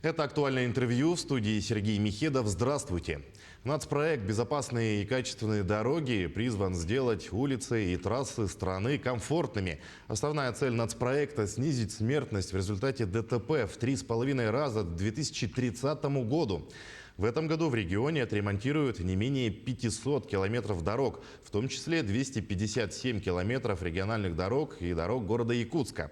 Это актуальное интервью в студии Сергей Михедов. Здравствуйте. Нацпроект «Безопасные и качественные дороги» призван сделать улицы и трассы страны комфортными. Основная цель нацпроекта – снизить смертность в результате ДТП в 3,5 раза к 2030 году. В этом году в регионе отремонтируют не менее 500 километров дорог, в том числе 257 километров региональных дорог и дорог города Якутска.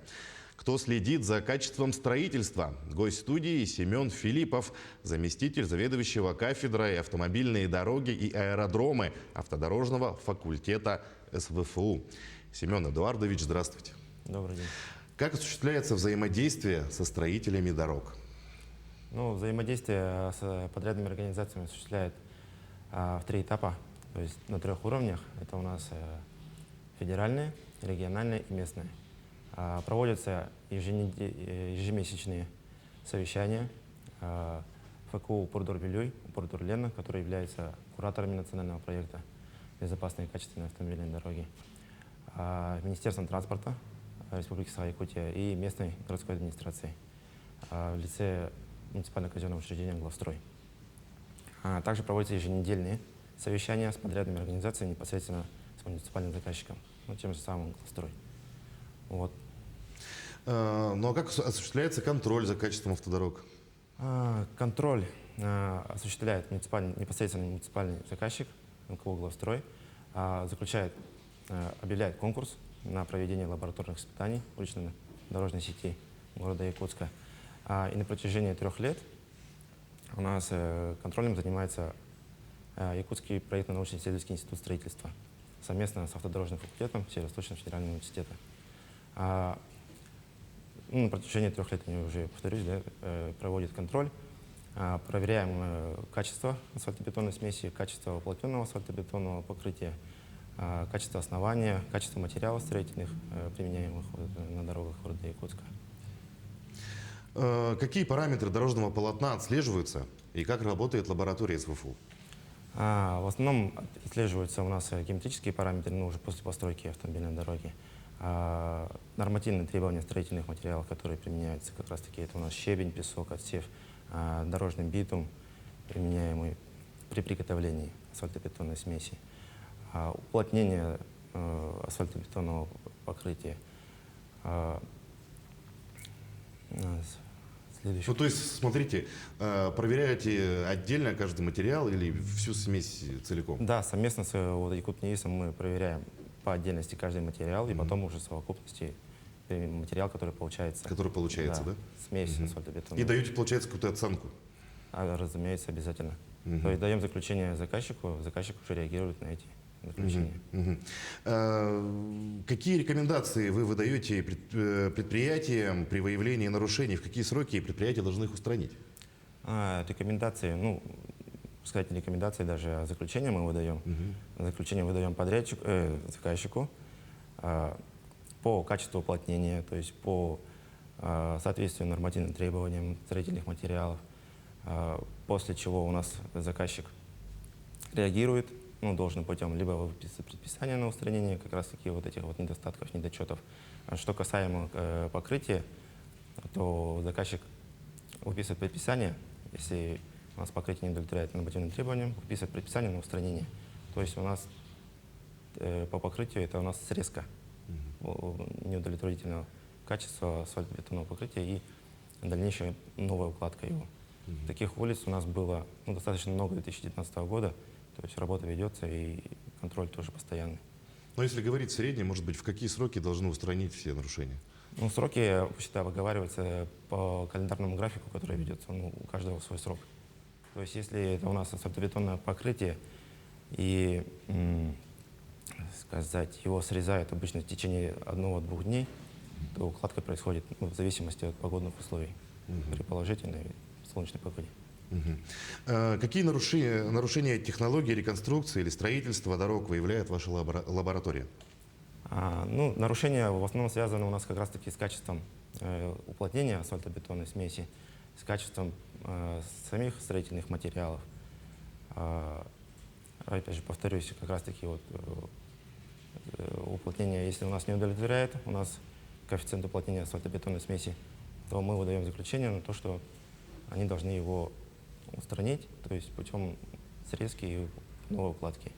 Кто следит за качеством строительства? Гость студии Семен Филиппов, заместитель заведующего кафедрой автомобильные дороги и аэродромы автодорожного факультета СВФУ. Семен Эдуардович, здравствуйте. Добрый день. Как осуществляется взаимодействие со строителями дорог? Взаимодействие с подрядными организациями осуществляет в 3 этапа, то есть на 3 уровнях. Это у нас федеральные, региональные и местные. Проводятся ежемесячные совещания ФКУ Упордор-Вилюй, Упордор-Лена, которые являются кураторами национального проекта «Безопасные и качественные автомобильные дороги», Министерством транспорта Республики Саха-Якутия и местной городской администрацией в лице муниципального казенного учреждения «Главстрой». Также проводятся еженедельные совещания с подрядными организациями непосредственно с муниципальным заказчиком, тем же самым «Главстрой». Вот. Ну а как осуществляется контроль за качеством автодорог? Контроль осуществляет непосредственно муниципальный заказчик МКУ «Главстрой», объявляет конкурс на проведение лабораторных испытаний улично-дорожной сети города Якутска. И на протяжении 3 лет у нас контролем занимается Якутский проектно-научно-исследовательский институт строительства совместно с автодорожным факультетом Северо-Восточного федерального университета. На протяжении 3 лет, я уже повторюсь, проводит контроль. Проверяем качество асфальтобетонной смеси, качество уплотненного асфальтобетонного покрытия, качество основания, качество материалов строительных, применяемых на дорогах города Якутска. Какие параметры дорожного полотна отслеживаются и как работает лаборатория СВФУ? В основном отслеживаются у нас геометрические параметры, уже после постройки автомобильной дороги. Нормативные требования строительных материалов, которые применяются, как раз таки это у нас щебень, песок, отсев, дорожный битум, применяемый при приготовлении асфальтобетонной смеси, уплотнение асфальтобетонного покрытия. Следующий. То есть, смотрите, проверяете отдельно каждый материал или всю смесь целиком? Да, совместно с Якутнеисом мы проверяем по отдельности каждый материал, и потом уже в совокупности материал, который получается. Который получается, да? Смесь асфальтобетона. И даете, получается, какую-то оценку? Разумеется, обязательно. То есть даем заключение заказчику, заказчик уже реагирует на эти заключения. Какие рекомендации вы выдаете предприятиям при выявлении нарушений? В какие сроки предприятия должны их устранить? Рекомендации, сказать не рекомендации, даже заключение мы выдаем. Заключение выдаем заказчику по качеству уплотнения, то есть по соответствию нормативным требованиям строительных материалов. После чего у нас заказчик реагирует должным путем, либо выписывает предписание на устранение как раз таки этих недостатков, недочетов. Что касаемо покрытия, то заказчик выписывает предписание, если у нас покрытие не удовлетворяет нормативным требованиям, выписывает предписание на устранение. То есть у нас по покрытию это у нас срезка неудовлетворительного качества асфальтобетонного покрытия и дальнейшая новая укладка его. Таких улиц у нас было достаточно много 2019 года, то есть работа ведется и контроль тоже постоянный. Но если говорить в среднем, может быть, в какие сроки должны устранить все нарушения? Сроки, считаю, оговариваются по календарному графику, который ведется, у каждого свой срок. То есть если это у нас асфальтобетонное покрытие и, его срезают обычно в течение 1-2 дней, то укладка происходит в зависимости от погодных условий при положительной солнечной погоде. Какие нарушения технологии реконструкции или строительства дорог выявляет ваша лаборатория? Нарушения в основном связаны у нас как раз-таки с качеством уплотнения асфальтобетонной смеси, с качеством самих строительных материалов. Опять же, повторюсь, как раз-таки уплотнение, если у нас не удовлетворяет, у нас коэффициент уплотнения асфальтобетонной смеси, то мы выдаем заключение на то, что они должны его устранить, то есть путем срезки и новой укладки.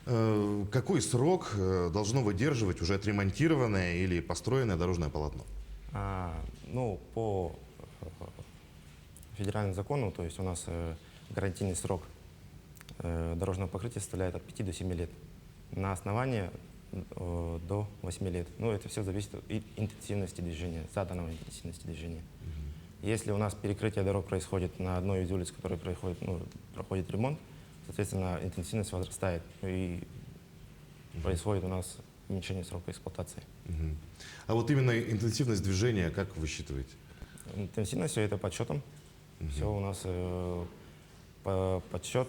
Какой срок должно выдерживать уже отремонтированное или построенное дорожное полотно? Ну, по федеральному закону, то есть у нас гарантийный срок дорожного покрытия составляет от 5 до 7 лет. На основании до 8 лет. Ну, это все зависит от интенсивности движения, заданного интенсивности движения. Если у нас перекрытие дорог происходит на одной из улиц, которая проходит ремонт, соответственно, интенсивность возрастает, и происходит у нас уменьшение срока эксплуатации. А вот именно интенсивность движения, как вы считываете? Интенсивность все это подсчетом. Все у нас подсчет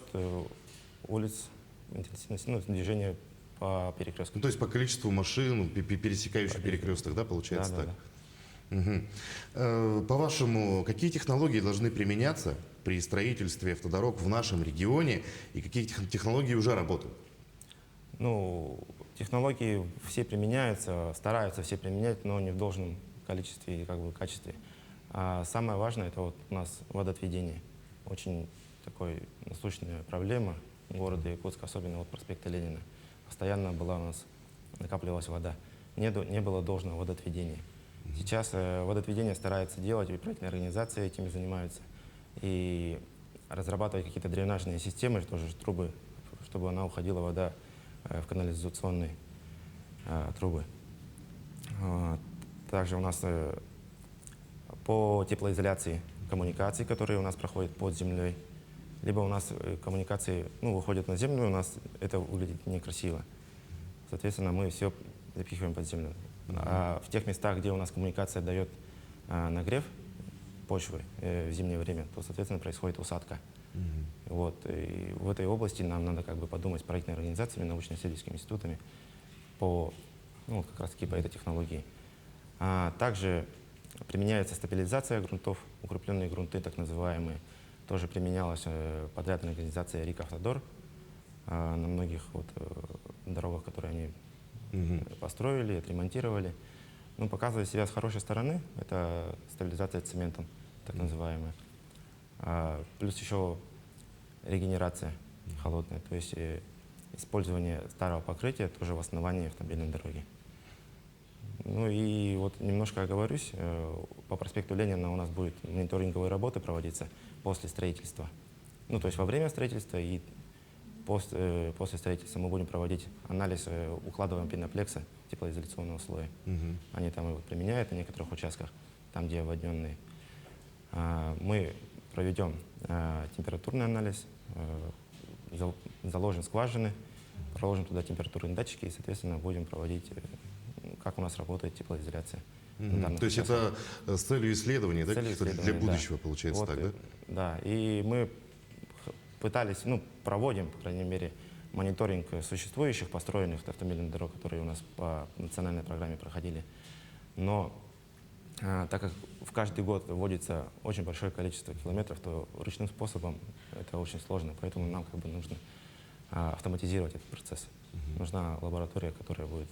улиц, интенсивность, ну, движения по перекрестку. Ну, то есть по количеству машин, пересекающих перекресток, да, получается Да, так? По-вашему, какие технологии должны применяться при строительстве автодорог в нашем регионе и какие технологии уже работают? Ну, технологии все применяются, стараются все применять, но не в должном количестве и качестве. А самое важное — это вот у нас водоотведение. Очень такой насущная проблема города Якутска, особенно вот проспекта Ленина. Постоянно была у нас, накапливалась вода. Не было должного водоотведения. Сейчас водоотведение стараются делать, и проектные организации этим занимаются. И разрабатывать какие-то дренажные системы, тоже трубы, чтобы она уходила, вода, в канализационные трубы. Также у нас по теплоизоляции коммуникации, которые у нас проходят под землей, либо у нас коммуникации выходят на землю, у нас это выглядит некрасиво. Соответственно, мы все запихиваем под землю. А в тех местах, где у нас коммуникация дает нагрев почвы в зимнее время, то, соответственно, происходит усадка. Вот. И в этой области нам надо подумать с проектными организациями, научно-исследовательскими институтами как раз таки по этой технологии. Также применяется стабилизация грунтов, укрепленные грунты, так называемые. Тоже применялась подрядная организация РИК «Автодор» на многих дорогах, которые они построили, отремонтировали. Показывает себя с хорошей стороны. Это стабилизация цементом, так называемая. Плюс еще регенерация холодная, то есть использование старого покрытия тоже в основании автомобильной дороги. Ну и вот немножко оговорюсь, по проспекту Ленина у нас будет мониторинговые работы проводиться после строительства. Ну, то есть во время строительства и после строительства мы будем проводить анализ укладываемого пеноплекса, теплоизоляционного слоя. Они там его применяют на некоторых участках, там, где оводненные. Мы проведем температурный анализ, заложим скважины, проложим туда температурные датчики и, соответственно, будем проводить, как у нас работает теплоизоляция. То есть это с целью исследования, да, для будущего, получается, вот, так, да? Да, и мы пытались, проводим, по крайней мере, мониторинг существующих построенных автомобильных дорог, которые у нас по национальной программе проходили. Но так как в каждый год вводится очень большое количество километров, то ручным способом это очень сложно, поэтому нам нужно автоматизировать этот процесс. Нужна лаборатория, которая будет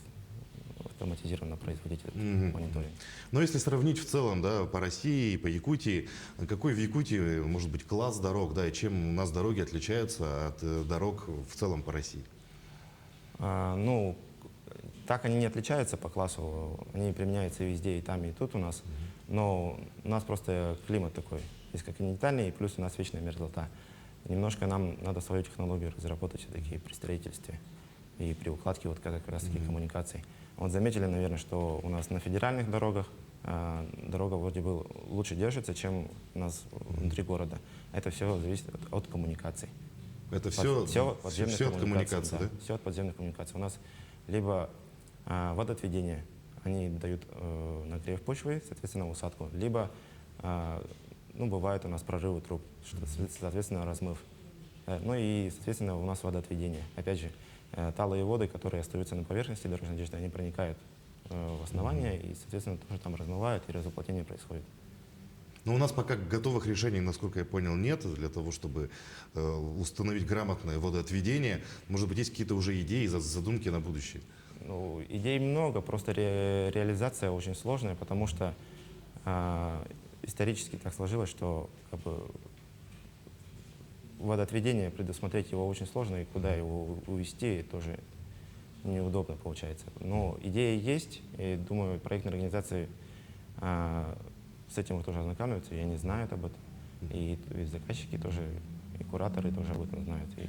автоматизированно производить этот мониторинг. Но если сравнить в целом, да, по России, по Якутии, какой в Якутии может быть класс дорог, да, и чем у нас дороги отличаются от дорог в целом по России? Так они не отличаются по классу, они применяются везде, и там, и тут у нас. Но у нас просто климат такой, низкоконтинентальный, и плюс у нас вечная мерзлота. Немножко нам надо свою технологию разработать все-таки при строительстве и при укладке как раз таки коммуникаций. Вот заметили, наверное, что у нас на федеральных дорогах дорога вроде бы лучше держится, чем у нас внутри города. Это все зависит от коммуникаций. Это все от коммуникаций, да? Все от подземных коммуникаций. У нас либо водоотведение, они дают нагрев почвы, соответственно, усадку, либо бывают у нас прорывы труб, соответственно, размыв. И, соответственно, у нас водоотведение. Опять же, талые воды, которые остаются на поверхности дорожной одежды, они проникают в основание и, соответственно, тоже там размывают, и разуплотнение происходит. Но у нас пока готовых решений, насколько я понял, нет для того, чтобы установить грамотное водоотведение. Может быть, есть какие-то уже идеи, задумки на будущее? Идей много, просто реализация очень сложная, потому что исторически так сложилось, что как бы, водоотведение, предусмотреть его очень сложно, и куда его увезти тоже неудобно получается. Но идея есть, и думаю, проектные организации с этим тоже ознакомятся, и они знают об этом. И заказчики тоже, и кураторы тоже об этом знают, и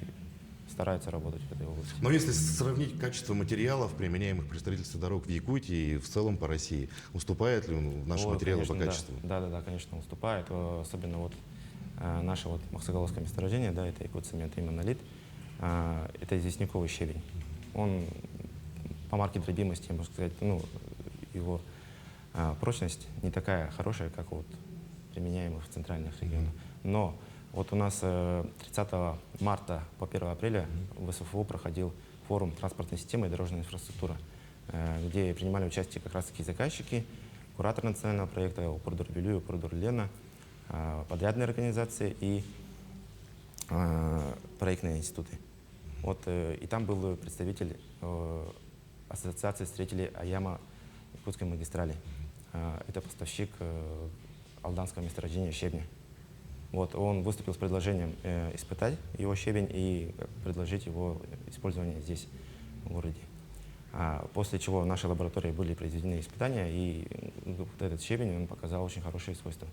стараются работать в этой области. Но если сравнить качество материалов, применяемых при строительстве дорог в Якутии и в целом по России, уступает ли наши материалы по конечно, качеству? Да, конечно, уступает. Особенно вот наше вот Махсагаловское месторождение, да, это Якутцемент и Монолит, это известняковый щебень. Он по марке дробимости, можно сказать, ну, его прочность не такая хорошая, как вот применяемых в центральных регионах. Но вот у нас 30 марта по 1 апреля в СФУ проходил форум транспортной системы и дорожной инфраструктуры, где принимали участие как раз-таки заказчики, куратор национального проекта Упордур-Белю, Упордур-Лена, подрядные организации и проектные институты. Вот, и там был представитель Ассоциации строителей Аяма Якутской магистрали. Это поставщик алданского месторождения щебня. Вот, он выступил с предложением испытать его щебень и предложить его использование здесь, в городе. После чего в нашей лаборатории были произведены испытания, и вот этот щебень он показал очень хорошие свойства.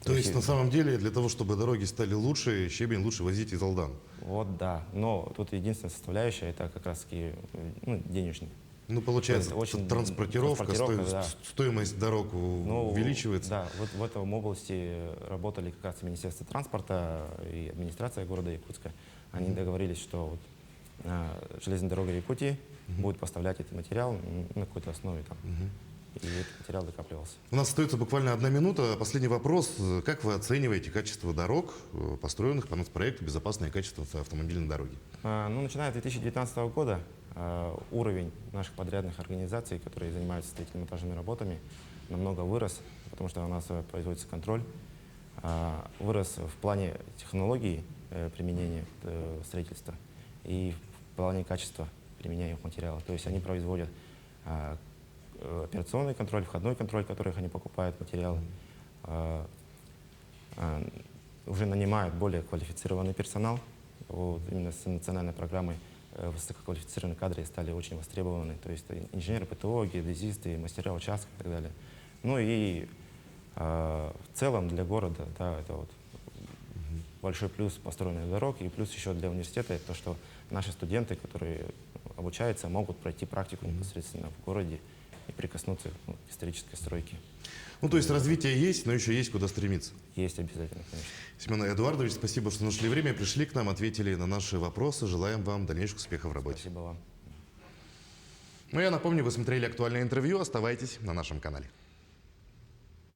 То есть на самом деле для того, чтобы дороги стали лучше, щебень лучше возить из Алдан? Вот да, но тут единственная составляющая это как раз таки денежная. Ну, получается, очень транспортировка, да. стоимость дорог увеличивается. Да, вот в этом области работали как раз Министерство транспорта и администрация города Якутска. Они договорились, что вот, железная дорога Якутии будет поставлять этот материал на какой-то основе там. И этот материал докапливался. У нас остается буквально 1 минута. Последний вопрос. Как вы оцениваете качество дорог, построенных по нацпроекту «Безопасное качество автомобильной дороги»? Ну, начиная с 2019 года уровень наших подрядных организаций, которые занимаются строительно-монтажными работами, намного вырос, потому что у нас производится контроль. Вырос в плане технологий применения строительства и в плане качества применяемых материалов. То есть они производят операционный контроль, входной контроль, которых они покупают материалы, уже нанимают более квалифицированный персонал. Вот, именно с национальной программой высококвалифицированные кадры стали очень востребованы. То есть инженеры ПТО, геодезисты, мастера участков и так далее. Ну и в целом для города, да, это вот большой плюс построенных дорог, и плюс еще для университета это то, что наши студенты, которые обучаются, могут пройти практику непосредственно в городе и прикоснуться к исторической стройке. Ну, то есть развитие есть, но еще есть куда стремиться. Есть обязательно, конечно. Семен Эдуардович, спасибо, что нашли время, пришли к нам, ответили на наши вопросы. Желаем вам дальнейших успехов в работе. Спасибо вам. Ну, я напомню, вы смотрели актуальное интервью. Оставайтесь на нашем канале.